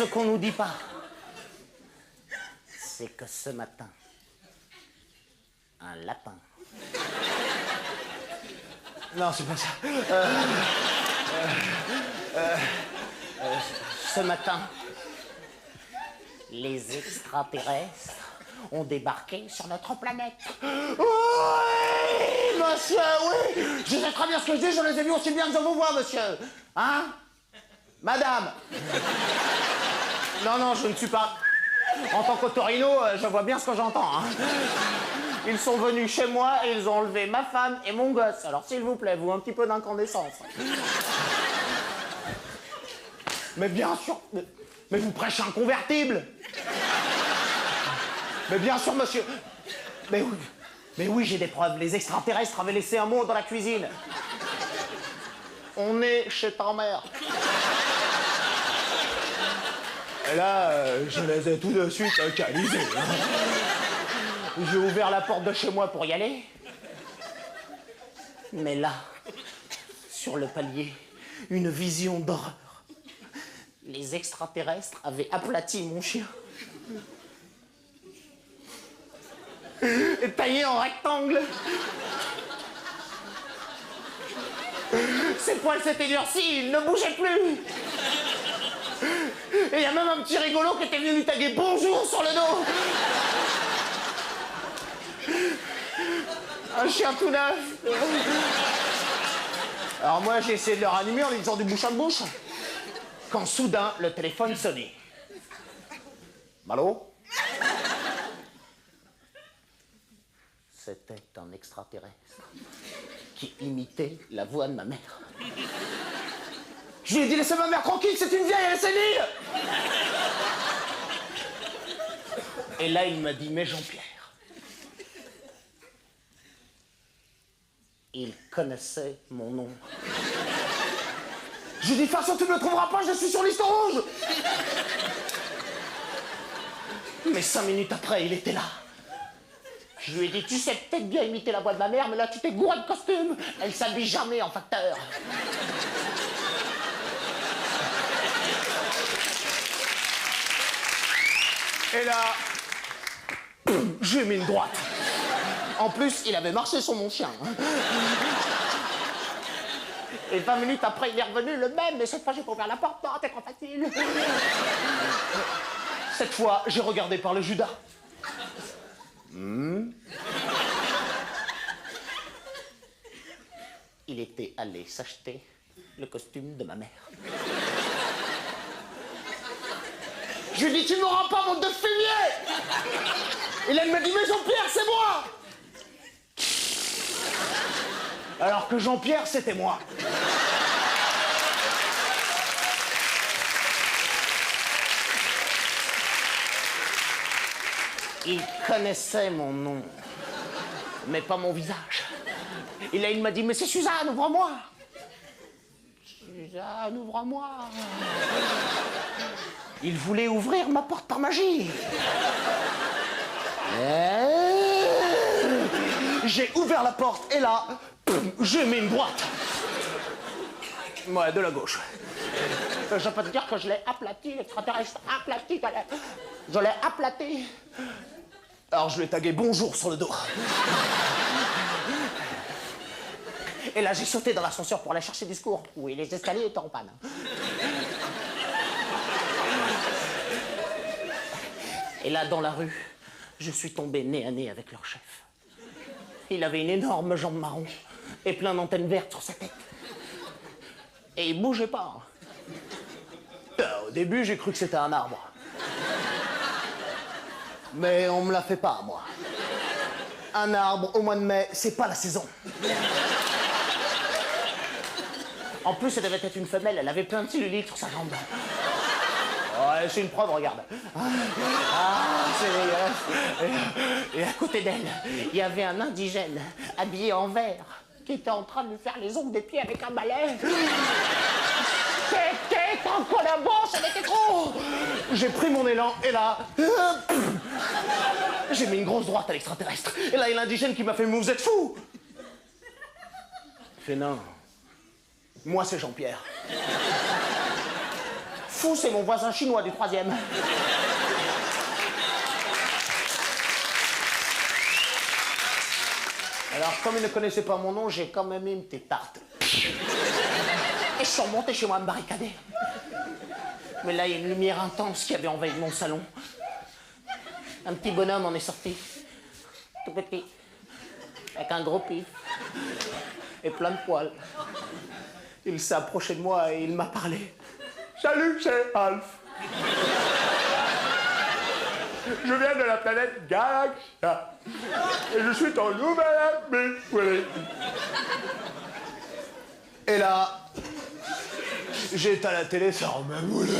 ce qu'on nous dit pas, c'est que ce matin, un lapin. Non, c'est pas ça. Ce matin, les extraterrestres ont débarqué sur notre planète. Oui, monsieur, oui. Je sais très bien ce que je dis, je les ai vus aussi bien que je vous vois, monsieur. Hein? Madame. Non, non, je ne suis pas... En tant qu'autorino, je vois bien ce que j'entends. Hein. Ils sont venus chez moi et ils ont enlevé ma femme et mon gosse. Alors, s'il vous plaît, vous, un petit peu d'incandescence. Mais bien sûr... Mais vous prêchez un convertible. Mais bien sûr, monsieur. Mais oui, j'ai des preuves. Les extraterrestres avaient laissé un mot dans la cuisine. On est chez ta mère. Et là, je les ai tout de suite localisés. J'ai ouvert la porte de chez moi pour y aller. Mais là, sur le palier, une vision d'horreur. Les extraterrestres avaient aplati mon chien. Et taillé en rectangle. Ses poils s'étaient durcis, il ne bougeait plus. Et il y a même un petit rigolo qui était venu lui taguer bonjour sur le dos. Un chien tout neuf. Alors moi, j'ai essayé de le ranimer en lui disant du bouche à bouche. Quand soudain, le téléphone sonnait. Allô? C'était un extraterrestre qui imitait la voix de ma mère. Je lui ai dit, laissez ma mère tranquille, c'est une vieille, elle est sénile. Et là, il m'a dit, mais Jean-Pierre. Il connaissait mon nom. Je lui ai dit, de toute façon, tu ne me trouveras pas, je suis sur liste rouge. Mais 5 minutes après, il était là. Je lui ai dit, tu sais peut-être bien imiter la voix de ma mère, mais là, tu t'es gouré de costume. Elle s'habille jamais en facteur. Et là, je lui ai mis une droite. En plus, il avait marché sur mon chien. Et 20 minutes après, il est revenu le même, mais cette fois, j'ai pas ouvert la porte. Non, t'es trop facile. Cette fois, j'ai regardé par le Judas. Il était allé s'acheter le costume de ma mère. Je lui ai dit, tu m'auras pas, mon de fumier. Et là, il m'a dit, mais Jean-Pierre, c'est moi. Alors que Jean-Pierre, c'était moi. Il connaissait mon nom, mais pas mon visage. Et là, il m'a dit, mais c'est Suzanne, ouvre-moi. Suzanne, ouvre-moi. Il voulait ouvrir ma porte par magie. J'ai ouvert la porte et là, j'ai mis une droite. Ouais, de la gauche. Je peux te dire que je l'ai aplati, l'extraterrestre aplati. Je l'ai aplati. Alors je lui ai tagué bonjour sur le dos. Et là, j'ai sauté dans l'ascenseur pour aller chercher des secours. Oui, les escaliers étaient en panne. Et là, dans la rue, je suis tombé nez à nez avec leur chef. Il avait une énorme jambe marron et plein d'antennes vertes sur sa tête. Et il bougeait pas. Au début, j'ai cru que c'était un arbre. Mais on me l'a fait pas, moi. Un arbre au mois de mai, c'est pas la saison. En plus, elle devait être une femelle, elle avait plein de cellulite sur sa jambe. Ouais, c'est une preuve, regarde. C'est dégueulasse. Et à côté d'elle, il y avait un indigène habillé en vert qui était en train de lui faire les ongles des pieds avec un balai. C'était un collabo, ça m'était trop. J'ai pris mon élan et là... j'ai mis une grosse droite à l'extraterrestre. Et là, il y a l'indigène qui m'a fait, mais vous êtes fou. Je fais non. Moi, c'est Jean-Pierre. fou, c'est mon voisin chinois du 3e. Alors, comme il ne connaissait pas mon nom, j'ai quand même mis une petite tarte. Et je suis remonté chez moi me barricader. Mais là, il y a une lumière intense qui avait envahi mon salon. Un petit bonhomme en est sorti. Tout petit. Avec un gros pif. Et plein de poils. Il s'est approché de moi et il m'a parlé. Salut, c'est Alf. Je viens de la planète Galaxia. Et je suis ton nouvel ami. Oui. Et là, j'ai éteint la télé sans me bouler.